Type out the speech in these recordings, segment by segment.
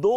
2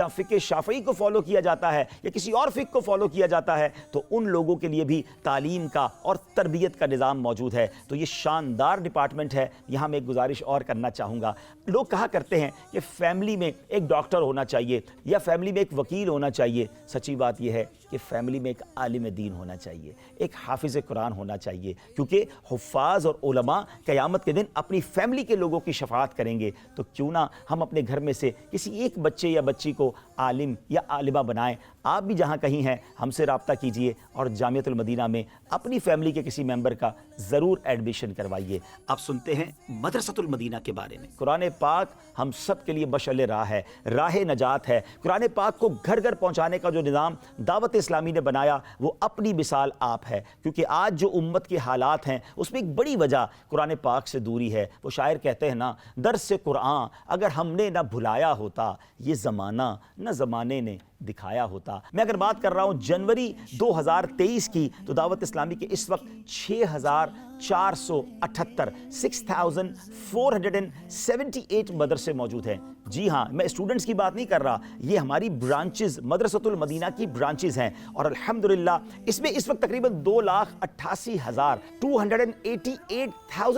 جہاں فقہ شافعی کو فالو کیا جاتا ہے یا کسی اور فقہ کو فالو کیا جاتا ہے تو ان لوگوں کے لیے بھی تعلیم کا اور تربیت کا نظام موجود ہے۔ تو یہ شاندار ڈپارٹمنٹ ہے۔ یہاں میں ایک گزارش اور کرنا چاہوں گا، لوگ کہا کرتے ہیں کہ فیملی میں ایک ڈاکٹر ہونا چاہیے یا فیملی میں ایک وکیل ہونا چاہیے۔ سچی بات یہ ہے کہ فیملی میں ایک عالم دین ہونا چاہیے، ایک حافظ قرآن ہونا چاہیے، کیونکہ حفاظ اور علماء قیامت کے دن اپنی فیملی کے لوگوں کی شفاعت کریں گے۔ تو کیوں نہ ہم اپنے گھر میں سے کسی ایک بچے یا بچی کو عالم یا عالمہ بنائیں۔ آپ بھی جہاں کہیں ہیں ہم سے رابطہ کیجئے اور جامعۃ المدینہ میں اپنی فیملی کے کسی ممبر کا ضرور ایڈمیشن کروائیے۔ آپ سنتے ہیں مدرسۃ المدینہ کے بارے میں۔ قرآن پاک ہم سب کے لیے مشعل راہ ہے، راہ نجات ہے۔ قرآن پاک کو گھر گھر پہنچانے کا جو نظام دعوت اسلامی نے بنایا وہ اپنی مثال آپ ہے، کیونکہ آج جو امت کے حالات ہیں اس میں ایک بڑی وجہ قرآن پاک سے دوری ہے۔ وہ شاعر کہتے ہیں نا، درس قرآن اگر ہم نے نہ بھلایا ہوتا، یہ زمانہ نہ زمانے نے دکھایا ہوتا۔ میں اگر بات کر رہا ہوں جنوری 2023 کی، تو دعوت اسلامی کے اس وقت 6478 مدرسے موجود ہیں۔ جی ہاں، میں اسٹوڈنٹس کی بات نہیں کر رہا، یہ ہماری برانچز مدرسۃ المدینہ کی برانچز ہیں، اور الحمدللہ اس میں اس وقت تقریباً 2,88,000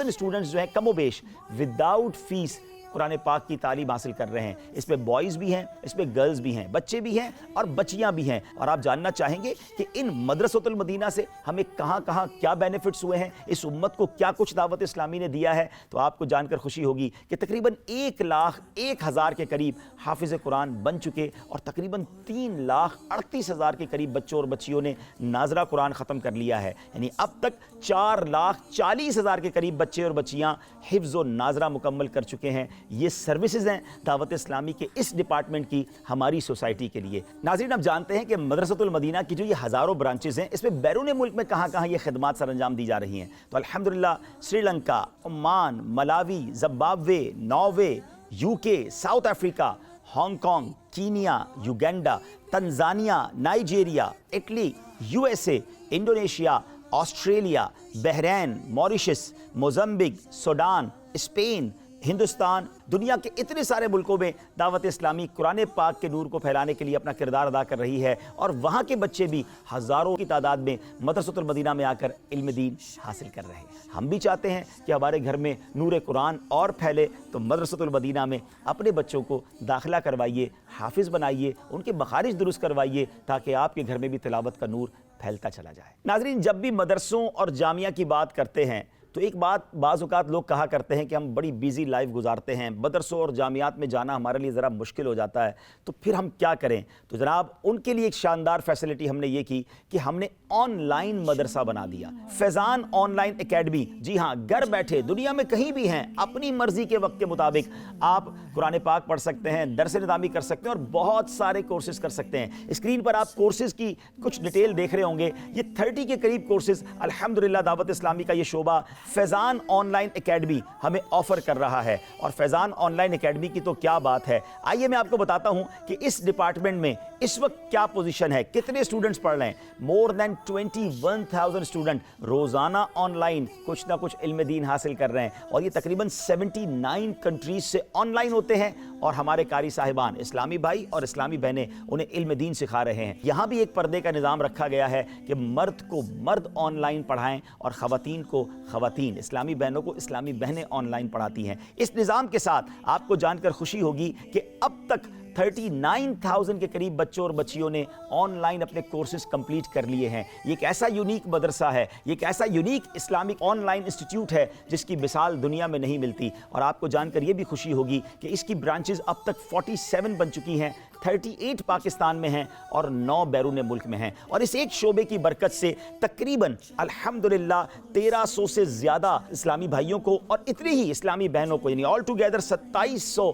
اسٹوڈنٹس جو ہیں کم و بیش وداؤٹ فیس قرآن پاک کی تعلیم حاصل کر رہے ہیں۔ اس میں بوائز بھی ہیں، اس میں گرلز بھی ہیں، بچے بھی ہیں اور بچیاں بھی ہیں۔ اور آپ جاننا چاہیں گے کہ ان مدرسۃ المدینہ سے ہمیں کہاں کہاں کیا بینیفٹس ہوئے ہیں، اس امت کو کیا کچھ دعوت اسلامی نے دیا ہے، تو آپ کو جان کر خوشی ہوگی کہ تقریباً 1,01,000 کے قریب حافظ قرآن بن چکے، اور تقریباً 3,38,000 کے قریب بچوں اور بچیوں نے ناظرہ قرآن ختم کر لیا ہے۔ یعنی اب تک 4,40,000 کے قریب بچے اور بچیاں حفظ و ناظرہ مکمل کر چکے ہیں۔ یہ سروسز ہیں دعوت اسلامی کے اس ڈپارٹمنٹ کی ہماری سوسائٹی کے لیے۔ ناظرین، آپ جانتے ہیں کہ مدرسۃ المدینہ کی جو یہ ہزاروں برانچز ہیں، اس میں بیرون ملک میں کہاں کہاں یہ خدمات سر انجام دی جا رہی ہیں۔ تو الحمدللہ Sri Lanka, Oman, Malawi, Zimbabwe, Norway, UK، South Africa, Hong Kong, Kenya, Uganda, Tanzania, Nigeria, Italy, USA، Indonesia, Australia, Bahrain, Mauritius, Mozambique, Sudan, Spain, Hindustan, دنیا کے اتنے سارے ملکوں میں دعوت اسلامی قرآن پاک کے نور کو پھیلانے کے لیے اپنا کردار ادا کر رہی ہے، اور وہاں کے بچے بھی ہزاروں کی تعداد میں مدرسۃ المدینہ میں آ کر علم دین حاصل کر رہے ہیں۔ ہم بھی چاہتے ہیں کہ ہمارے گھر میں نور قرآن اور پھیلے، تو مدرسۃ المدینہ میں اپنے بچوں کو داخلہ کروائیے، حافظ بنائیے، ان کے مخارج درست کروائیے، تاکہ آپ کے گھر میں بھی تلاوت کا نور پھیلتا چلا جائے۔ ناظرین، جب بھی مدرسوں اور جامعہ کی بات کرتے ہیں تو ایک بات بعض اوقات لوگ کہا کرتے ہیں کہ ہم بڑی بیزی لائف گزارتے ہیں، مدرسوں اور جامعات میں جانا ہمارے لیے ذرا مشکل ہو جاتا ہے، تو پھر ہم کیا کریں؟ تو جناب ان کے لیے ایک شاندار فیسلٹی ہم نے یہ کی کہ ہم نے آن لائن مدرسہ بنا دیا، فیضان آن لائن اکیڈمی۔ جی ہاں، گھر بیٹھے دنیا میں کہیں بھی ہیں، اپنی مرضی کے وقت کے مطابق آپ قرآن پاک پڑھ سکتے ہیں، درس نظامی کر سکتے ہیں، اور بہت سارے کورسز کر سکتے ہیں۔ اسکرین پر آپ کورسز کی کچھ ڈیٹیل دیکھ رہے ہوں گے، یہ 30 کے قریب کورسز الحمدللہ دعوت اسلامی کا یہ شعبہ فیضان آن لائن اکیڈمی ہمیں آفر کر رہا ہے۔ اور فیضان آن لائن اکیڈمی کی تو کیا بات ہے، آئیے میں آپ کو بتاتا ہوں کہ اس ڈپارٹمنٹ میں اس وقت کیا پوزیشن ہے، کتنے اسٹوڈنٹس پڑھ رہے ہیں۔ مور دین 21,000 اسٹوڈنٹ روزانہ آن لائن کچھ نہ کچھ علم دین حاصل کر رہے ہیں، اور یہ تقریباً 79 کنٹریز سے آن لائن ہوتے ہیں، اور ہمارے قاری صاحبان، اسلامی بھائی اور اسلامی بہنیں انہیں علم دین سکھا رہے ہیں۔ یہاں بھی ایک پردے کا نظام رکھا گیا ہے کہ مرد کو مرد آن لائن پڑھائیں اور خواتین کو خواتین، اسلامی بہنوں کو اسلامی بہنیں آن لائن پڑھاتی ہیں۔ اس نظام کے ساتھ آپ کو جان کر خوشی ہوگی کہ اب تک 39,000 کے قریب بچوں اور بچیوں نے آن لائن اپنے کورسز کمپلیٹ کر لیے ہیں۔ یہ ایک ایسا یونیک مدرسہ ہے، یہ ایک ایسا unique Islamic on line institute ہے جس کی مثال دنیا میں نہیں ملتی۔ اور آپ کو جان کر یہ بھی خوشی ہوگی کہ اس کی برانچز اب تک 47 بن چکی ہیں، 38 پاکستان میں ہیں اور 9 بیرون ملک میں ہیں۔ اور اس ایک شعبے کی برکت سے تقریباً الحمدللہ 1300 سے زیادہ اسلامی بھائیوں کو اور اتنی ہی اسلامی بہنوں کو، یعنی آل ٹوگیدر 2700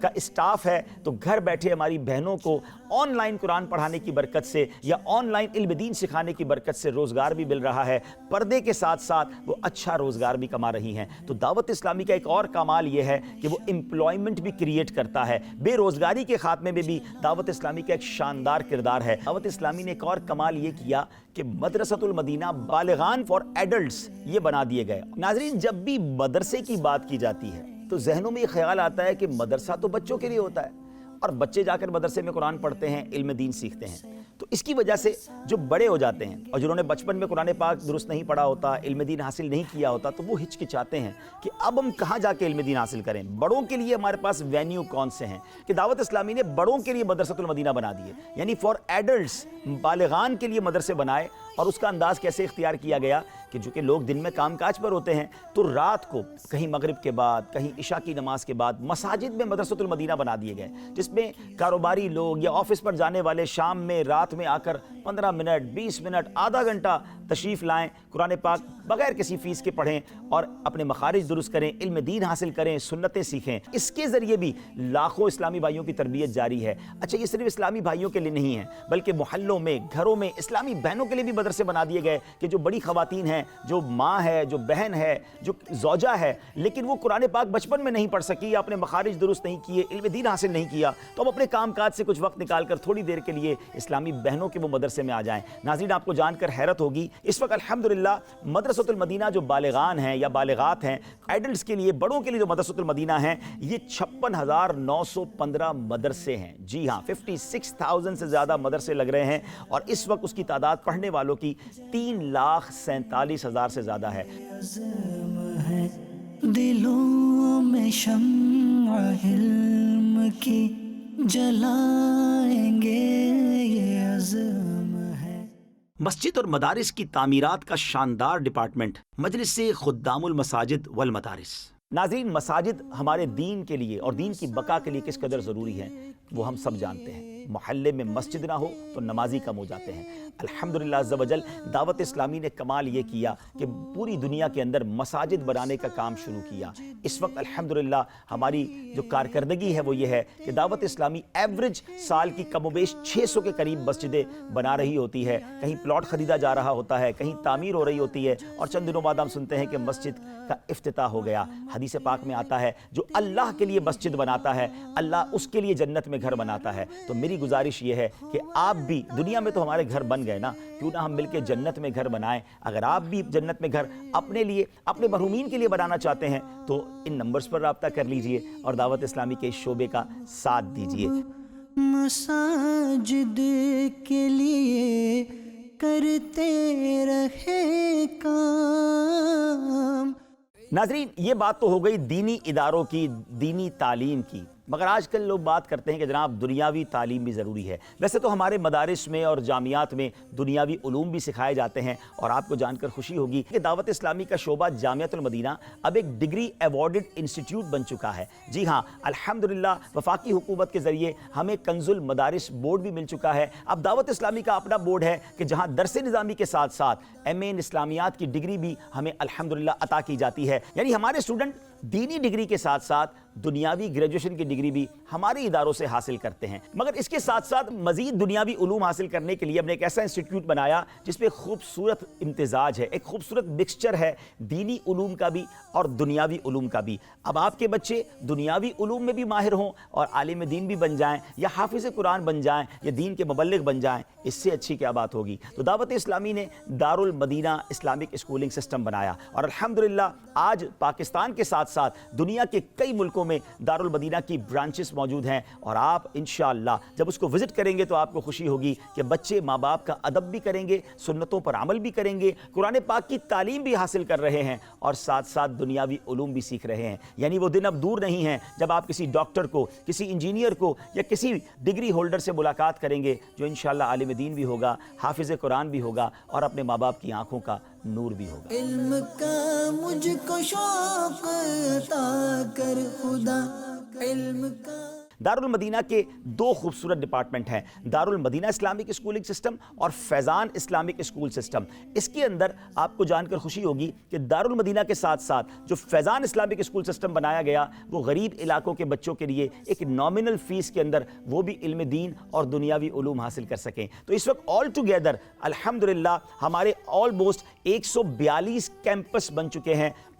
کا اسٹاف ہے، تو گھر بیٹھے ہماری بہنوں کو آن لائن قرآن پڑھانے کی برکت سے یا آن لائن علم دین سکھانے کی برکت سے روزگار بھی مل رہا ہے، پردے کے ساتھ ساتھ وہ اچھا روزگار بھی کما رہی ہیں۔ تو دعوت اسلامی کا ایک اور کمال یہ ہے کہ وہ امپلائمنٹ بھی کریٹ کرتا ہے، بے روزگاری کے خاتمے میں بھی دعوت اسلامی کا ایک شاندار کردار ہے۔ دعوت اسلامی نے ایک اور کمال یہ کیا کہ مدرسۃ المدینہ بالغان فار ایڈلٹس یہ بنا دیے گئے۔ ناظرین، جب بھی مدرسے کی بات کی جاتی ہے تو ذہنوں میں یہ خیال آتا ہے کہ مدرسہ تو بچوں کے لیے ہوتا ہے، اور بچے جا کر مدرسے میں قرآن پڑھتے ہیں، علم دین سیکھتے ہیں۔ تو اس کی وجہ سے جو بڑے ہو جاتے ہیں اور جنہوں نے بچپن میں قرآن پاک درست نہیں پڑھا ہوتا، علم دین حاصل نہیں کیا ہوتا، تو وہ ہچکچاتے ہیں کہ اب ہم کہاں جا کے علم دین حاصل کریں۔ بڑوں کے لیے ہمارے پاس وینیو کون سے ہیں کہ دعوت اسلامی نے بڑوں کے لیے مدرسۃ المدینہ بنا دیے، یعنی فار ایڈلٹس، بالغان کے لیے مدرسے بنائے۔ اور اس کا انداز کیسے اختیار کیا گیا کہ جو کہ لوگ دن میں کام کاج پر ہوتے ہیں، تو رات کو کہیں مغرب کے بعد، کہیں عشاء کی نماز کے بعد مساجد میں مدرسۃ المدینہ بنا دیے گئے، جس میں کاروباری لوگ یا آفس پر جانے والے شام میں رات میں آ کر 15 منٹ 20 منٹ آدھا گھنٹہ تشریف لائیں، قرآن پاک بغیر کسی فیس کے پڑھیں اور اپنے مخارج درست کریں، علم دین حاصل کریں، سنتیں سیکھیں۔ اس کے ذریعے بھی لاکھوں اسلامی بھائیوں کی تربیت جاری ہے۔ اچھا، یہ صرف اسلامی بھائیوں کے لیے نہیں ہے، بلکہ محلوں میں، گھروں میں اسلامی بہنوں کے لیے بھی مدرسے بنا دیے گئے کہ جو بڑی خواتین ہیں، جو ماں ہے، جو بہن ہے، جو زوجہ ہے، لیکن وہ قرآن پاک بچپن میں نہیں پڑھ سکی یا اپنے مخارج درست نہیں کیے، علم دین حاصل نہیں کیا، تو اب اپنے کام کاج سے کچھ وقت نکال کر تھوڑی دیر کے لیے اسلامی بہنوں کے وہ مدرسے میں آ جائیں۔ ناظرین، آپ کو جان کر حیرت ہوگی، اس وقت الحمدللہ مدرسۃ المدینہ جو بالغان ہیں یا بالغات ہیں، ایڈلٹس کے لیے، بڑوں کے لیے جو مدرسۃ المدینہ ہیں، یہ 56,915 مدرسے ہیں۔ جی ہاں، 56,000 سے زیادہ مدرسے لگ رہے ہیں، اور اس وقت اس کی تعداد پڑھنے والوں کی 3,47,000 سے زیادہ ہے۔ عزم ہے دلوں میں شمع علم کی، جلائیں گے یہ عزم ہے۔ مسجد اور مدارس کی تعمیرات کا شاندار ڈپارٹمنٹ، مجلس خدام المساجد والمدارس۔ ناظرین، مساجد ہمارے دین کے لیے اور دین کی بقا کے لیے کس قدر ضروری ہے وہ ہم سب جانتے ہیں۔ محلے میں مسجد نہ ہو تو نمازی کم ہو جاتے ہیں۔ الحمدللہ عز و جل دعوت اسلامی نے کمال یہ کیا کہ پوری دنیا کے اندر مساجد بنانے کا کام شروع کیا۔ اس وقت الحمدللہ ہماری جو کارکردگی ہے وہ یہ ہے کہ دعوت اسلامی ایوریج سال کی کم و بیش 600 کے قریب مسجدیں بنا رہی ہوتی ہے۔ کہیں پلاٹ خریدا جا رہا ہوتا ہے، کہیں تعمیر ہو رہی ہوتی ہے، اور چند دنوں بعد ہم سنتے ہیں کہ مسجد کا افتتاح ہو گیا۔ حدیث پاک میں آتا ہے جو اللہ کے لیے مسجد بناتا ہے، اللہ اس کے لیے جنت میں گھر بناتا ہے۔ تو میری گزارش یہ ہے کہ آپ بھی، دنیا میں تو ہمارے گھر بن گئے نا، کیوں نہ ہم مل کے جنت میں گھر بنائیں۔ اگر آپ بھی جنت میں گھر اپنے لیے، اپنے محرومین کے لیے بنانا چاہتے ہیں تو ان نمبرز پر رابطہ کر لیجئے اور دعوت اسلامی کے اس شعبے کا ساتھ دیجئے۔ مساجد کے لیے کرتے رہے کام۔ ناظرین، یہ بات تو ہو گئی دینی اداروں کی، دینی تعلیم کی، مگر آج کل لوگ بات کرتے ہیں کہ جناب دنیاوی تعلیم بھی ضروری ہے۔ ویسے تو ہمارے مدارس میں اور جامعات میں دنیاوی علوم بھی سکھائے جاتے ہیں، اور آپ کو جان کر خوشی ہوگی کہ دعوت اسلامی کا شعبہ جامعۃ المدینہ اب ایک ڈگری ایوارڈڈ انسٹیٹیوٹ بن چکا ہے۔ جی ہاں، الحمدللہ وفاقی حکومت کے ذریعے ہمیں کنز المدارس بورڈ بھی مل چکا ہے۔ اب دعوت اسلامی کا اپنا بورڈ ہے کہ جہاں درس نظامی کے ساتھ ساتھ ایم اے ان اسلامیات کی ڈگری بھی ہمیں الحمدللہ عطا کی جاتی ہے، یعنی ہمارے اسٹوڈنٹ دینی ڈگری کے ساتھ ساتھ دنیاوی گریجویشن کی ڈگری بھی ہمارے اداروں سے حاصل کرتے ہیں۔ مگر اس کے ساتھ ساتھ مزید دنیاوی علوم حاصل کرنے کے لیے ہم نے ایک ایسا انسٹیٹیوٹ بنایا جس پہ خوبصورت امتزاج ہے، ایک خوبصورت مکسچر ہے دینی علوم کا بھی اور دنیاوی علوم کا بھی۔ اب آپ کے بچے دنیاوی علوم میں بھی ماہر ہوں اور عالم دین بھی بن جائیں، یا حافظ قرآن بن جائیں، یا دین کے مبلغ بن جائیں، اس سے اچھی کیا بات ہوگی۔ تو دعوت اسلامی نے دارالمدینہ اسلامک اسکولنگ سسٹم بنایا، اور الحمدللہ آج پاکستان کے ساتھ ساتھ دنیا کے کئی ملکوں میں دارالمدینہ کی برانچز موجود ہیں، اور آپ انشاءاللہ جب اس کو وزٹ کریں گے تو آپ کو خوشی ہوگی کہ بچے ماں باپ کا ادب بھی کریں گے، سنتوں پر عمل بھی کریں گے، قرآن پاک کی تعلیم بھی حاصل کر رہے ہیں، اور ساتھ ساتھ دنیاوی علوم بھی سیکھ رہے ہیں۔ یعنی وہ دن اب دور نہیں ہیں جب آپ کسی ڈاکٹر کو، کسی انجینئر کو، یا کسی ڈگری ہولڈر سے ملاقات کریں گے جو انشاءاللہ عالم دین بھی ہوگا، حافظ قرآن بھی ہوگا، اور اپنے ماں باپ کی آنکھوں کا نور بھی ہوگا۔ علم کا مجھ کو شوق عطا کر خدا، علم کا۔ دارالمدینہ کے دو خوبصورت ڈپارٹمنٹ ہیں، دارالمدینہ اسلامک اسکولنگ سسٹم اور فیضان اسلامک اسکول سسٹم۔ اس کے اندر آپ کو جان کر خوشی ہوگی کہ دارالمدینہ کے ساتھ ساتھ جو فیضان اسلامک اسکول سسٹم بنایا گیا وہ غریب علاقوں کے بچوں کے لیے ایک نامنل فیس کے اندر وہ بھی علم دین اور دنیاوی علوم حاصل کر سکیں۔ تو اس وقت آل ٹوگیدر الحمدللہ ہمارے آلموسٹ 142 کیمپس بن چکے ہیں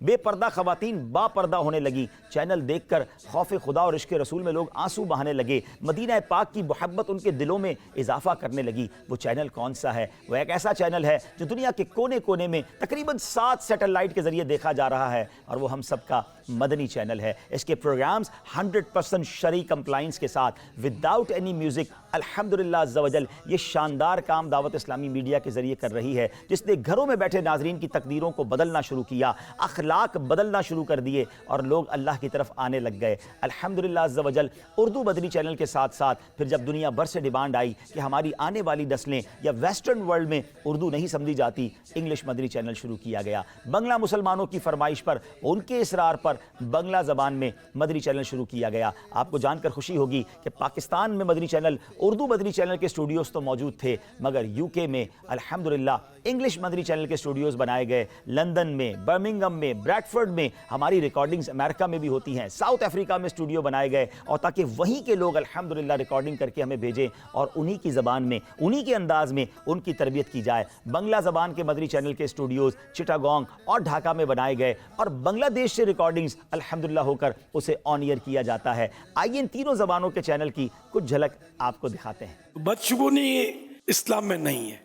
بے پردہ خواتین با پردہ ہونے لگی، چینل دیکھ کر خوف خدا اور عشق رسول میں لوگ آنسو بہانے لگے، مدینہ پاک کی محبت ان کے دلوں میں اضافہ کرنے لگی۔ وہ چینل کون سا ہے؟ وہ ایک ایسا چینل ہے جو دنیا کے کونے کونے میں تقریباً 7 سیٹلائٹ کے ذریعے دیکھا جا رہا ہے، اور وہ ہم سب کا مدنی چینل ہے۔ اس کے پروگرامز 100% شرعی کمپلائنس کے ساتھ وداؤٹ اینی میوزک، الحمدللہ عز و جل یہ شاندار کام دعوت اسلامی میڈیا کے ذریعے کر رہی ہے، جس نے گھروں میں بیٹھے ناظرین کی تقدیروں کو بدلنا شروع کیا، اخلاق بدلنا شروع کر دیے، اور لوگ اللہ کی طرف آنے لگ گئے۔ الحمدللہ عز و جل اردو مدنی چینل کے ساتھ ساتھ پھر جب دنیا بھر سے ڈیمانڈ آئی کہ ہماری آنے والی نسلیں یا ویسٹرن ورلڈ میں اردو نہیں سمجھی جاتی، انگلش مدنی چینل شروع کیا گیا۔ بنگلہ مسلمانوں کی فرمائش پر، ان کے اصرار پر بنگلہ زبان میں مدنی چینل شروع کیا گیا۔ آپ کو جان کر خوشی ہوگی کہ پاکستان میں مدنی چینل، اردو مدنی چینل کے اسٹوڈیوز تو موجود تھے، مگر یو کے میں الحمدللہ انگلش مدنی چینل کے اسٹوڈیوز بنائے گئے۔ لندن میں، برمنگم میں، بریڈفورڈ میں ہماری ریکارڈنگز امریکہ میں بھی ہوتی ہیں، ساؤتھ افریقہ میں اسٹوڈیو بنائے گئے، اور تاکہ وہیں کے لوگ الحمدللہ ریکارڈنگ کر کے ہمیں بھیجیں اور انہی کی زبان میں، انہی کے انداز میں ان کی تربیت کی جائے۔ بنگلہ زبان کے مدنی چینل کے اسٹوڈیوز چٹاگانگ اور ڈھاکہ میں بنائے گئے، اور بنگلہ دیش سے ریکارڈنگز الحمدللہ ہو کر اسے آن ایئر کیا جاتا ہے۔ آئیے ان تینوں زبانوں کے چینل کی کچھ جھلک آپ کو دکھاتے ہیں۔ بدشگونی اسلام میں نہیں ہے،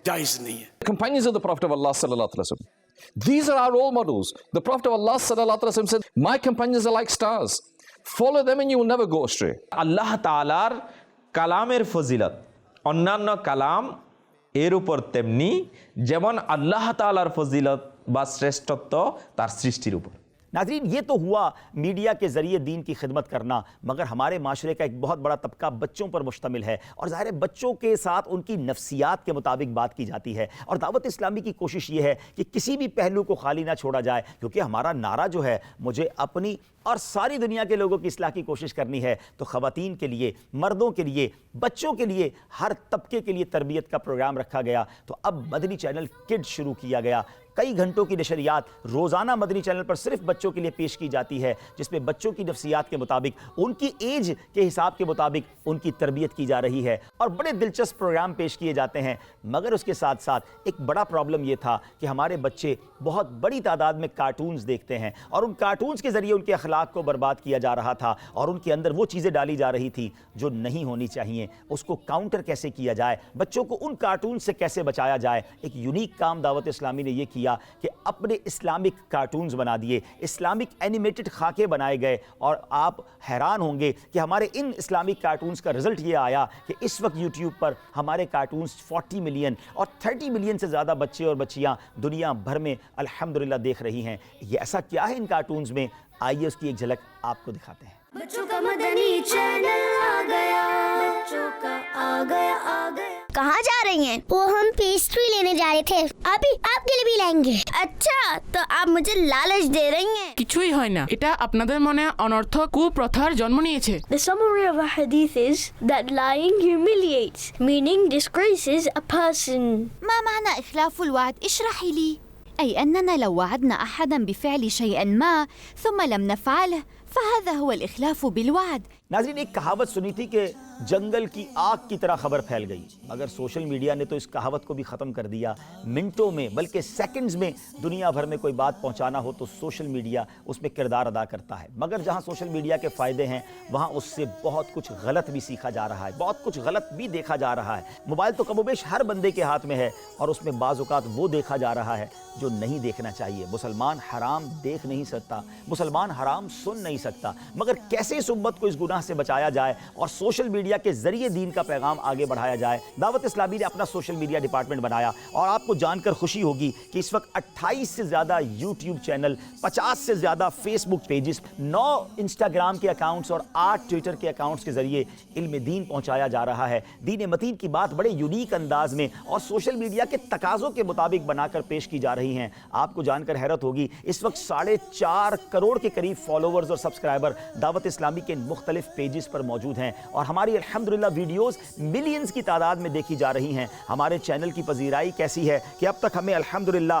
جائز نہیں ہے۔ Companions of the Prophet of Allah sallallahu alaihi wasallam. These are our role models. The Prophet of Allah sallallahu alaihi wasallam said, "My companions are like stars. Follow them and you will never go astray." আল্লাহ তাআলার কালামের ফজিলত অন্যান্য কালাম এর উপর তেমনি যেমন আল্লাহ তাআলার ফজিলত বা শ্রেষ্ঠত্ব তার সৃষ্টির উপর। ناظرین یہ تو ہوا میڈیا کے ذریعے دین کی خدمت کرنا، مگر ہمارے معاشرے کا ایک بہت بڑا طبقہ بچوں پر مشتمل ہے، اور ظاہر ہے بچوں کے ساتھ ان کی نفسیات کے مطابق بات کی جاتی ہے، اور دعوت اسلامی کی کوشش یہ ہے کہ کسی بھی پہلو کو خالی نہ چھوڑا جائے، کیونکہ ہمارا نعرہ جو ہے مجھے اپنی اور ساری دنیا کے لوگوں کی اصلاح کی کوشش کرنی ہے، تو خواتین کے لیے، مردوں کے لیے، بچوں کے لیے، ہر طبقے کے لیے تربیت کا پروگرام رکھا گیا۔ تو اب مدنی چینل کڈ شروع کیا گیا، کئی گھنٹوں کی نشریات روزانہ مدنی چینل پر صرف بچوں کے لیے پیش کی جاتی ہے، جس میں بچوں کی نفسیات کے مطابق، ان کی ایج کے حساب کے مطابق ان کی تربیت کی جا رہی ہے، اور بڑے دلچسپ پروگرام پیش کیے جاتے ہیں۔ مگر اس کے ساتھ ساتھ ایک بڑا پرابلم یہ تھا کہ ہمارے بچے بہت بڑی تعداد میں کارٹونز دیکھتے ہیں، اور ان کارٹونز کے ذریعے ان کے اخلاق کو برباد کیا جا رہا تھا، اور ان کے اندر وہ چیزیں ڈالی جا رہی تھی جو نہیں ہونی چاہیے۔ اس کو کاؤنٹر کیسے کیا جائے، بچوں کو ان کارٹون سے کیسے بچایا جائے؟ ایک یونیک کام دعوت اسلامی نے یہ کیا کہ اپنے اسلامک کارٹونز بنا دیے، اسلامک اینیمیٹڈ خاکے بنائے گئے، اور آپ حیران ہوں گے کہ ہمارے ان اسلامک کارٹونز کا رزلٹ یہ آیا کہ اس وقت یوٹیوب پر ہمارے کارٹونز 40 ملین اور 30 ملین سے زیادہ بچے اور بچیاں دنیا بھر میں الحمدللہ دیکھ رہی ہیں۔ یہ ایسا کیا ہے ان کارٹونز میں؟ آئیے اس کی ایک جھلک آپ کو دکھاتے ہیں۔ بچوں کا مدنی چینل آ گیا، بچوں کا آ گیا آ گیا۔ کہاں جا رہی ہیں؟ وہ ہم پیسٹری لینے جا رہے تھے، ابھی آپ کے لیے بھی لائیں گے۔ اچھا، تو آپ مجھے لالچ دے رہی ہیں؟ কিছুই হয় না, এটা আপনাদের মনে অনর্থক কুপ্রথার জন্ম নিয়েছে। The summary of a hadith is that lying humiliates, meaning disgraces a person. ما معنى إخلاف الوعد؟ اشرحي لي. أي أننا لو وعدنا أحدا بفعل شيء ما ثم لم نفعله فهذا هو الإخلاف بالوعد. ناظرین ایک کہاوت سنی تھی کہ جنگل کی آگ کی طرح خبر پھیل گئی، مگر سوشل میڈیا نے تو اس کہاوت کو بھی ختم کر دیا۔ منٹوں میں بلکہ سیکنڈز میں دنیا بھر میں کوئی بات پہنچانا ہو تو سوشل میڈیا اس میں کردار ادا کرتا ہے، مگر جہاں سوشل میڈیا کے فائدے ہیں وہاں اس سے بہت کچھ غلط بھی سیکھا جا رہا ہے، بہت کچھ غلط بھی دیکھا جا رہا ہے۔ موبائل تو کم و بیش ہر بندے کے ہاتھ میں ہے، اور اس میں بعض اوقات وہ دیکھا جا رہا ہے جو نہیں دیکھنا چاہیے۔ مسلمان حرام دیکھ نہیں سکتا، مسلمان حرام سن نہیں سکتا، مگر کیسے اس امت کو اس گناہ سے بچایا جائے اور سوشل میڈیا کے ذریعے دین کا پیغام آگے بڑھایا جائے؟ دعوت اسلامی نے اپنا سوشل میڈیا ڈپارٹمنٹ بنایا، اور آپ کو جان کر خوشی ہوگی کہ اس وقت 28 سے زیادہ یوٹیوب چینل، 50 سے زیادہ فیس بک پیجز، 9 انسٹاگرام کے اکاؤنٹس اور 8 ٹویٹر کے اکاؤنٹس کے ذریعے علم دین پہنچایا جا رہا ہے۔ دین متین کی بات بڑے یونیک انداز میں اور سوشل میڈیا کے تقاضوں کے مطابق بنا کر پیش کی جا رہی ہیں۔ آپ کو جان کر حیرت ہوگی اس وقت 4.5 کروڑ کے قریب فالوورز اور سبسکرائبر دعوت اسلامی کے مختلف پیجز پر موجود ہیں، اور ہماری الحمدللہ ویڈیوز ملینز کی تعداد میں دیکھی جا رہی ہیں۔ ہمارے چینل کی پذیرائی کیسی ہے کہ اب تک ہمیں الحمدللہ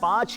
5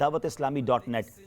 dawatislami.net।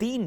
3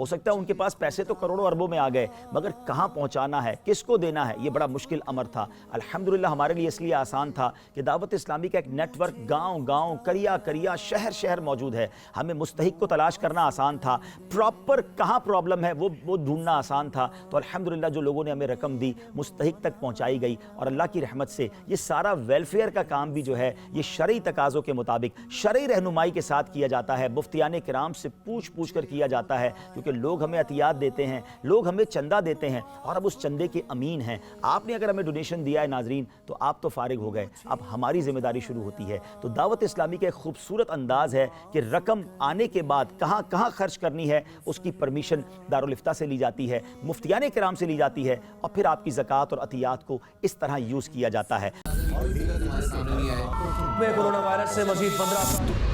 ہو سکتا ہے ان کے پاس پیسے تو کروڑوں اربوں میں آ گئے، مگر کہاں پہنچانا ہے، کس کو دینا ہے، یہ بڑا مشکل امر تھا۔ الحمدللہ ہمارے لیے اس لیے آسان تھا کہ دعوت اسلامی کا ایک نیٹ ورک گاؤں گاؤں، کریا کریا، شہر شہر موجود ہے۔ ہمیں مستحق کو تلاش کرنا آسان تھا، پراپر کہاں پرابلم ہے وہ ڈھونڈنا آسان تھا۔ تو الحمدللہ جو لوگوں نے ہمیں رقم دی مستحق تک پہنچائی گئی، اور اللہ کی رحمت سے یہ سارا ویلفیئر کا کام بھی جو ہے یہ شرعی تقاضوں کے مطابق شرعی رہنمائی کے ساتھ کیا جاتا ہے، مفتیان کرام سے پوچھ کر کیا جاتا ہے، کیونکہ لوگ ہمیں عطیات دیتے ہیں، لوگ ہمیں چندہ دیتے ہیں، اور اب اس چندے کے امین ہیں۔ آپ نے اگر ہمیں ڈونیشن دیا ہے ناظرین تو آپ تو فارغ ہو گئے، اب ہماری ذمہ داری شروع ہوتی ہے۔ تو دعوت اسلامی کا ایک خوبصورت انداز ہے کہ رقم آنے کے بعد کہاں کہاں خرچ کرنی ہے اس کی پرمیشن دارالفتہ سے لی جاتی ہے، مفتیان کرام سے لی جاتی ہے، اور پھر آپ کی زکوٰۃ اور عطیات کو اس طرح یوز کیا جاتا ہے۔ کورونا وائرس سے مزید 15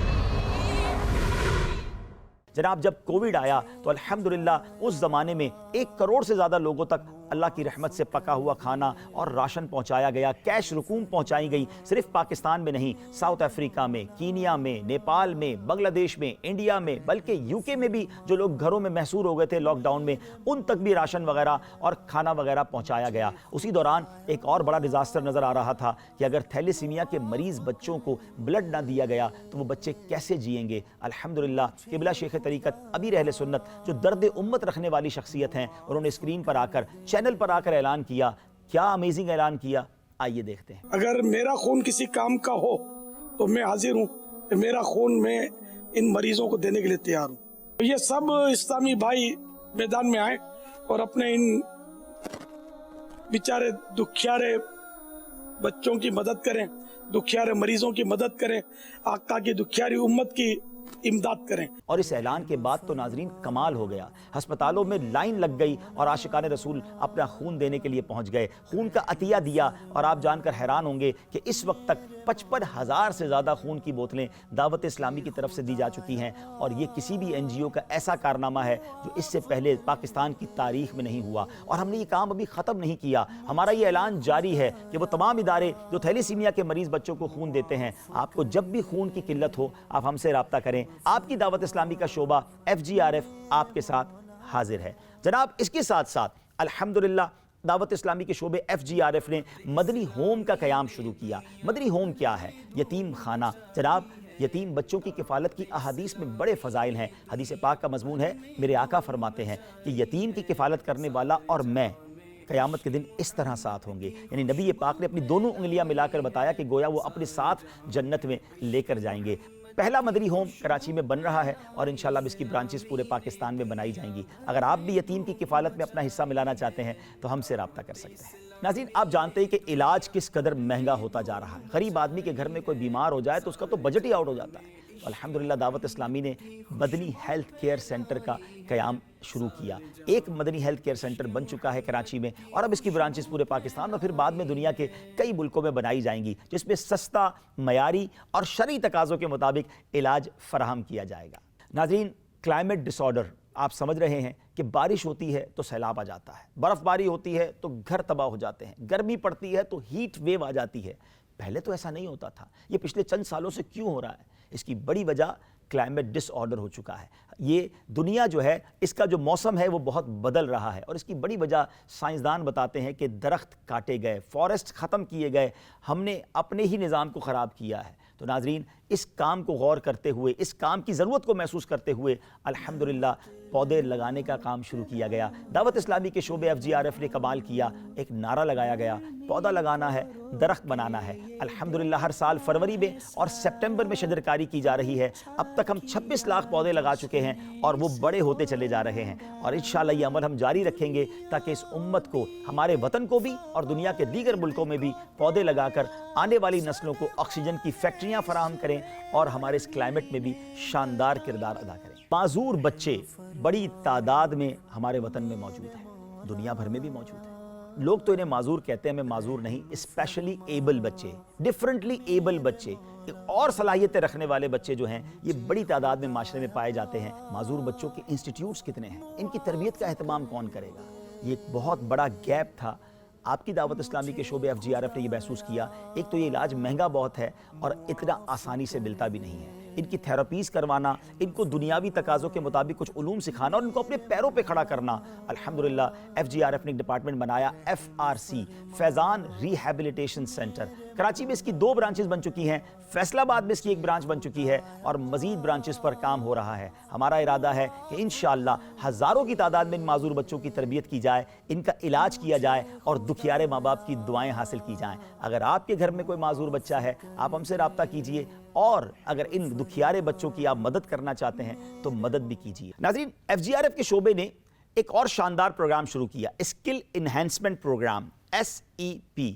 جناب جب کووڈ آیا تو الحمدللہ اس زمانے میں 1 کروڑ سے زیادہ لوگوں تک اللہ کی رحمت سے پکا ہوا کھانا اور راشن پہنچایا گیا، کیش رقوم پہنچائی گئی، صرف پاکستان میں نہیں، ساؤتھ افریقہ میں، کینیا میں، نیپال میں، بنگلہ دیش میں، انڈیا میں، بلکہ UK میں بھی جو لوگ گھروں میں محصور ہو گئے تھے لاک ڈاؤن میں، ان تک بھی راشن وغیرہ اور کھانا وغیرہ پہنچایا گیا۔ اسی دوران ایک اور بڑا ڈیزاسٹر نظر آ رہا تھا کہ اگر تھیلیسیمیا کے مریض بچوں کو بلڈ نہ دیا گیا تو وہ بچے کیسے جئیں گے۔ الحمدللہ قبلہ شیخ طریقت امیر اہل سنت جو درد امت رکھنے والی شخصیت ہیں، انہوں نے اسکرین پر آ کر، چینل پر آ کر اعلان کیا۔ کیا امیزنگ اعلان کیا، آئیے دیکھتے ہیں۔ اگر میرا خون کسی کام کا ہو تو میں حاضر ہوں کہ میرا خون میں ان مریضوں کو دینے کے لیے تیار ہوں۔ یہ سب اسلامی بھائی میدان میں آئے اور اپنے ان بیچارے دکھیارے بچوں کی مدد کریں، دکھیارے مریضوں کی مدد کریں، آقا کی دکھیاری امت کی امداد کریں۔ اور اس اعلان کے بعد تو ناظرین کمال ہو گیا، ہسپتالوں میں لائن لگ گئی اور عاشقان رسول اپنا خون دینے کے لیے پہنچ گئے، خون کا عطیہ دیا۔ اور آپ جان کر حیران ہوں گے کہ اس وقت تک 55,000 سے زیادہ خون کی بوتلیں دعوت اسلامی کی طرف سے دی جا چکی ہیں، اور یہ کسی بھی NGO کا ایسا کارنامہ ہے جو اس سے پہلے پاکستان کی تاریخ میں نہیں ہوا۔ اور ہم نے یہ کام ابھی ختم نہیں کیا، ہمارا یہ اعلان جاری ہے کہ وہ تمام ادارے جو تھیلیسیمیا کے مریض بچوں کو خون دیتے ہیں، آپ کو جب بھی خون کی قلت ہو آپ ہم سے رابطہ کریں۔ آپ کی دعوت اسلامی کا شعبہ FGRF آپ کے ساتھ حاضر ہے۔ جناب اس کے ساتھ ساتھ الحمدللہ دعوت اسلامی کے شعبے FGRF نے مدنی ہوم کا قیام شروع کیا۔ مدنی ہوم کیا ہے؟ یتیم خانہ۔ جناب یتیم بچوں کی کفالت کی احادیث میں بڑے فضائل ہیں۔ حدیث پاک کا مضمون ہے، میرے آقا فرماتے ہیں کہ یتیم کی کفالت کرنے والا اور میں قیامت کے دن اس طرح ساتھ ہوں گے۔ یعنی نبی پاک نے اپنی دونوں انگلیاں ملا کر بتایا کہ گویا وہ اپنے ساتھ جنت میں لے کر جائیں گے۔ پہلا مدنی ہوم کراچی میں بن رہا ہے اور انشاءاللہ اب اس کی برانچز پورے پاکستان میں بنائی جائیں گی۔ اگر آپ بھی یتیم کی کفالت میں اپنا حصہ ملانا چاہتے ہیں تو ہم سے رابطہ کر سکتے ہیں۔ ناظرین آپ جانتے ہیں کہ علاج کس قدر مہنگا ہوتا جا رہا ہے، غریب آدمی کے گھر میں کوئی بیمار ہو جائے تو اس کا تو بجٹ ہی آؤٹ ہو جاتا ہے۔ الحمدللہ دعوت اسلامی نے مدنی ہیلتھ کیئر سینٹر کا قیام شروع کیا۔ ایک مدنی ہیلتھ کیئر سینٹر بن چکا ہے کراچی میں، اور اب اس کی برانچز پورے پاکستان اور پھر بعد میں دنیا کے کئی ملکوں میں بنائی جائیں گی، جس میں سستا، معیاری اور شرعی تقاضوں کے مطابق علاج فراہم کیا جائے گا۔ ناظرین کلائمیٹ ڈس آرڈر آپ سمجھ رہے ہیں کہ بارش ہوتی ہے تو سیلاب آ جاتا ہے، برف باری ہوتی ہے تو گھر تباہ ہو جاتے ہیں، گرمی پڑتی ہے تو ہیٹ ویو آ جاتی ہے۔ پہلے تو ایسا نہیں ہوتا تھا، یہ پچھلے چند سالوں سے کیوں ہو رہا ہے؟ اس کی بڑی وجہ کلائمیٹ ڈس آرڈر ہو چکا ہے۔ یہ دنیا جو ہے اس کا جو موسم ہے وہ بہت بدل رہا ہے، اور اس کی بڑی وجہ سائنسدان بتاتے ہیں کہ درخت کاٹے گئے، فارسٹ ختم کیے گئے، ہم نے اپنے ہی نظام کو خراب کیا ہے۔ تو ناظرین اس کام کو غور کرتے ہوئے، اس کام کی ضرورت کو محسوس کرتے ہوئے الحمدللہ پودے لگانے کا کام شروع کیا گیا۔ دعوت اسلامی کے شعبے FGRF نے کمال کیا، ایک نعرہ لگایا گیا، پودا لگانا ہے، درخت بنانا ہے۔ الحمدللہ ہر سال فروری میں اور سپٹمبر میں شجرکاری کی جا رہی ہے۔ اب تک ہم 26 لاکھ پودے لگا چکے ہیں اور وہ بڑے ہوتے چلے جا رہے ہیں، اور انشاءاللہ یہ عمل ہم جاری رکھیں گے تاکہ اس امت کو، ہمارے وطن کو بھی اور دنیا کے دیگر ملکوں میں بھی پودے لگا کر آنے والی نسلوں کو آکسیجن کی فیکٹریاں فراہم کریں اور ہمارے اس کلائمیٹ میں بھی شاندار کردار ادا کریں۔ معذور بچے بڑی تعداد میں ہمارے وطن میں موجود ہیں، دنیا بھر میں بھی موجود ہیں۔ لوگ تو انہیں معذور کہتے ہیں، میں معذور نہیں، اسپیشلی ایبل بچے، ڈیفرنٹلی ایبل بچے، اور صلاحیتیں رکھنے والے بچے جو ہیں یہ بڑی تعداد میں معاشرے میں پائے جاتے ہیں۔ معذور بچوں کے انسٹیٹیوٹس کتنے ہیں، ان کی تربیت کا اہتمام کون کرے گا؟ یہ ایک بہت بڑا گیپ تھا۔ آپ کی دعوت اسلامی کے شعبے FGRF نے یہ محسوس کیا، ایک تو یہ علاج مہنگا بہت ہے اور اتنا آسانی سے ملتا بھی نہیں ہے۔ ان کی تھراپیز کروانا, ان کو دنیاوی تقاضوں کے مطابق کچھ علوم سکھانا اور ان کو اپنے پیروں پہ کھڑا کرنا. الحمدللہ FGRF نے ایک ڈپارٹمنٹ بنایا, FRC فیضان ریہیبلیٹیشن سینٹر. کراچی میں اس کی 2 برانچز بن چکی ہیں, فیصل آباد میں اس کی 1 برانچ بن چکی ہے اور مزید برانچز پر کام ہو رہا ہے. ہمارا ارادہ ہے کہ انشاءاللہ ہزاروں کی تعداد میں ان معذور بچوں کی تربیت کی جائے, ان کا علاج کیا جائے اور دکھیارے ماں باپ کی دعائیں حاصل کی جائیں. اگر آپ کے گھر میں کوئی معذور بچہ ہے, آپ ہم سے رابطہ کیجئے, اور اگر ان دکھیارے بچوں کی آپ مدد کرنا چاہتے ہیں تو مدد بھی کیجئے. ناظرین, FGRF کے شعبے نے ایک اور شاندار پروگرام شروع کیا, اسکل انہینسمنٹ پروگرام SEP.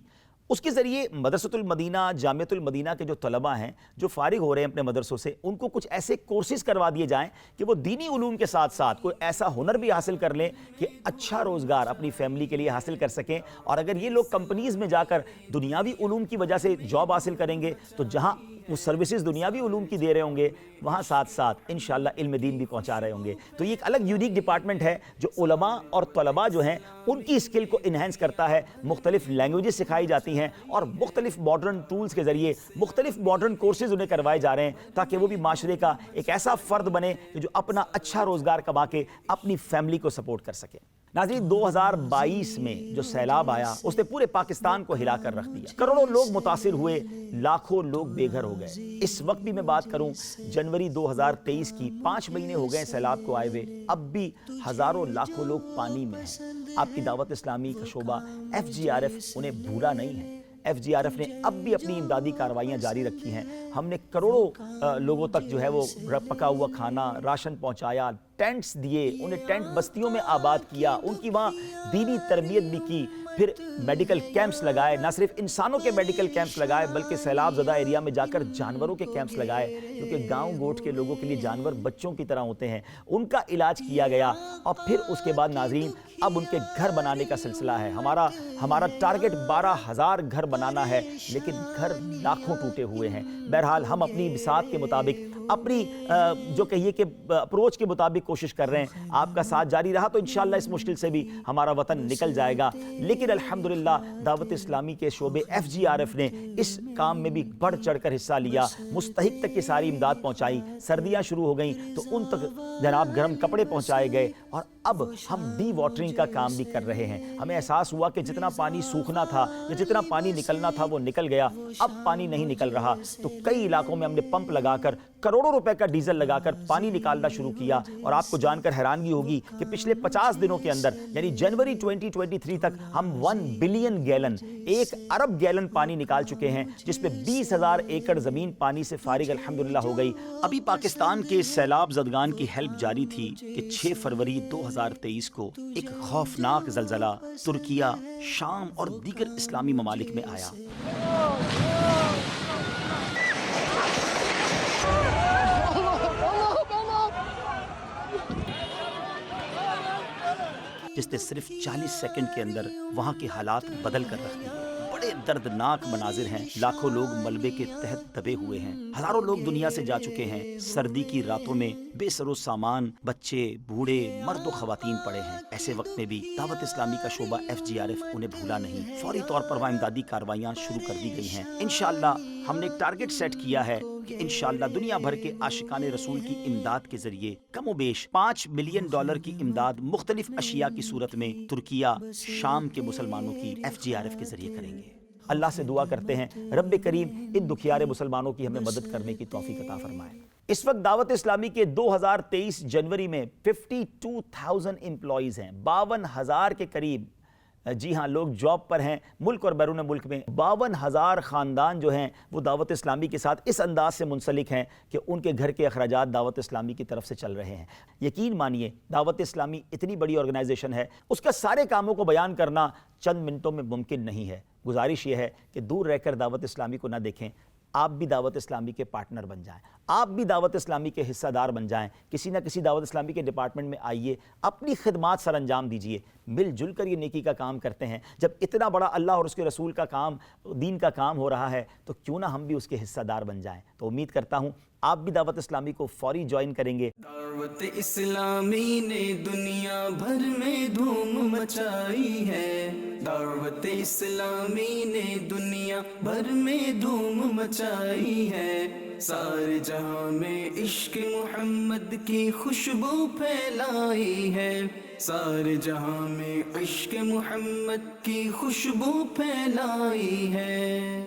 اس کے ذریعے مدرسۃ المدینہ, جامعۃ المدینہ کے جو طلبہ ہیں جو فارغ ہو رہے ہیں اپنے مدرسوں سے, ان کو کچھ ایسے کورسز کروا دیے جائیں کہ وہ دینی علوم کے ساتھ ساتھ کوئی ایسا ہنر بھی حاصل کر لیں کہ اچھا روزگار اپنی فیملی کے لیے حاصل کر سکیں. اور اگر یہ لوگ کمپنیز میں جا کر دنیاوی علوم کی وجہ سے جاب حاصل کریں گے تو جہاں وہ سروسز دنیاوی علوم کی دے رہے ہوں گے, وہاں ساتھ ساتھ انشاءاللہ علم دین بھی پہنچا رہے ہوں گے. تو یہ ایک الگ یونیک ڈپارٹمنٹ ہے جو علماء اور طلباء جو ہیں ان کی اسکل کو انہینس کرتا ہے. مختلف لینگویجز سکھائی جاتی ہیں اور مختلف ماڈرن ٹولز کے ذریعے مختلف ماڈرن کورسز انہیں کروائے جا رہے ہیں تاکہ وہ بھی معاشرے کا ایک ایسا فرد بنے کہ جو اپنا اچھا روزگار کما کے اپنی فیملی کو سپورٹ کر سکے. ناظرین, 2022 میں جو سیلاب آیا اس نے پورے پاکستان کو ہلا کر رکھ دیا. کروڑوں لوگ متاثر ہوئے, لاکھوں لوگ بے گھر ہو گئے. اس وقت بھی میں بات کروں جنوری 2023 کی, 5 مہینے ہو گئے سیلاب کو آئے ہوئے, اب بھی ہزاروں لاکھوں لوگ پانی میں ہیں. آپ کی دعوت اسلامی کا شعبہ FGRF انہیں بھولا نہیں ہے. FGRF نے اب بھی اپنی امدادی کارروائیاں جاری رکھی ہیں. ہم نے کروڑوں لوگوں تک جو ہے وہ پکا ہوا کھانا, راشن پہنچایا, ٹینٹس دیے, انہیں ٹینٹ بستیوں میں آباد کیا, ان کی وہاں دینی تربیت بھی کی. پھر میڈیکل کیمپس لگائے, نہ صرف انسانوں کے میڈیکل کیمپس لگائے بلکہ سیلاب زدہ ایریا میں جا کر جانوروں کے کیمپس لگائے, کیونکہ گاؤں گوٹ کے لوگوں کے لیے جانور بچوں کی طرح ہوتے ہیں. ان کا علاج کیا گیا اور پھر اس کے بعد ناظرین اب ان کے گھر بنانے کا سلسلہ ہے. ہمارا ٹارگٹ 12,000 گھر بنانا ہے, لیکن گھر لاکھوں ٹوٹے ہوئے ہیں. بہرحال ہم اپنی بساط کے مطابق, اپنی جو کہیے کہ اپروچ کے مطابق کوشش کر رہے ہیں. آپ کا ساتھ جاری رہا تو انشاءاللہ اس مشکل سے بھی ہمارا وطن نکل جائے گا. لیکن الحمدللہ دعوت اسلامی کے شعبے FGRF نے اس کام میں بھی بڑھ چڑھ کر حصہ لیا, مستحق تک کی ساری امداد پہنچائی. سردیاں شروع ہو گئیں تو ان تک جناب گرم کپڑے پہنچائے گئے, اور اب ہم ڈی واٹرنگ کا کام بھی کر رہے ہیں. ہمیں احساس ہوا کہ جتنا پانی سوکھنا تھا یا جتنا پانی نکلنا تھا وہ نکل گیا, اب پانی نہیں نکل رہا. تو کئی علاقوں میں ہم نے پمپ لگا کر کروڑوں روپے کا ڈیزل لگا کر پانی نکالنا شروع کیا. اور آپ کو جان کر حیرانگی ہوگی کہ پچھلے 50 دنوں کے اندر یعنی جنوری 2023 تک ہم 1 بلین گیلن, 1 ارب گیلن پانی نکال چکے ہیں, جس پہ 20,000 ایکڑ زمین پانی سے فارغ الحمدللہ ہو گئی. ابھی پاکستان کے سیلاب زدگان کی ہیلپ جاری تھی کہ 6 فروری 2023 کو ایک خوفناک زلزلہ ترکیہ, شام اور دیگر اسلامی ممالک میں آیا. جس نے صرف 40 سیکنڈ کے اندر وہاں کے حالات بدل کر رکھ دیے. بڑے دردناک مناظر ہیں, لاکھوں لوگ ملبے کے تحت دبے ہوئے ہیں, ہزاروں لوگ دنیا سے جا چکے ہیں. سردی کی راتوں میں بے سر و سامان, بچے, بوڑھے, مرد و خواتین پڑے ہیں. ایسے وقت میں بھی دعوت اسلامی کا شعبہ FGRF انہیں بھولا نہیں. فوری طور پر وہاں امدادی کاروائیاں شروع کر دی گئی ہیں. انشاءاللہ ہم نے ایک ٹارگٹ سیٹ کیا ہے کہ انشاءاللہ دنیا بھر کے عاشقان رسول کی امداد کے ذریعے کم و بیش $5 ملین کی امداد مختلف اشیاء کی صورت میں ترکیہ, شام کے مسلمانوں کی FGRF کے ذریعے کریں گے. اللہ سے دعا کرتے ہیں رب کریم ان دکھیارے مسلمانوں کی ہمیں مدد کرنے کی توفیق عطا فرمائے. اس وقت دعوت اسلامی کے 2023 جنوری میں 52,000 امپلائیز ہیں, 52,000 کے قریب, جی ہاں, لوگ جاب پر ہیں ملک اور بیرون ملک میں. 52,000 خاندان جو ہیں وہ دعوت اسلامی کے ساتھ اس انداز سے منسلک ہیں کہ ان کے گھر کے اخراجات دعوت اسلامی کی طرف سے چل رہے ہیں. یقین مانیے دعوت اسلامی اتنی بڑی آرگنائزیشن ہے, اس کا سارے کاموں کو بیان کرنا چند منٹوں میں ممکن نہیں ہے. گزارش یہ ہے کہ دور رہ کر دعوت اسلامی کو نہ دیکھیں, آپ بھی دعوت اسلامی کے پارٹنر بن جائیں, آپ بھی دعوت اسلامی کے حصہ دار بن جائیں. کسی نہ کسی دعوت اسلامی کے ڈپارٹمنٹ میں آئیے, اپنی خدمات سر انجام دیجئے. مل جل کر یہ نیکی کا کام کرتے ہیں. جب اتنا بڑا اللہ اور اس کے رسول کا کام, دین کا کام ہو رہا ہے, تو کیوں نہ ہم بھی اس کے حصہ دار بن جائیں. تو امید کرتا ہوں آپ بھی دعوت اسلامی کو فوری جوائن کریں گے. دعوت اسلامی نے دنیا بھر میں دھوم مچائی ہے. دعوت اسلامی نے دنیا بھر میں دھوم مچائی ہے. سارے جہاں میں عشق محمد کی خوشبو پھیلائی ہے، سارے جہاں میں عشق محمد کی خوشبو پھیلائی ہے۔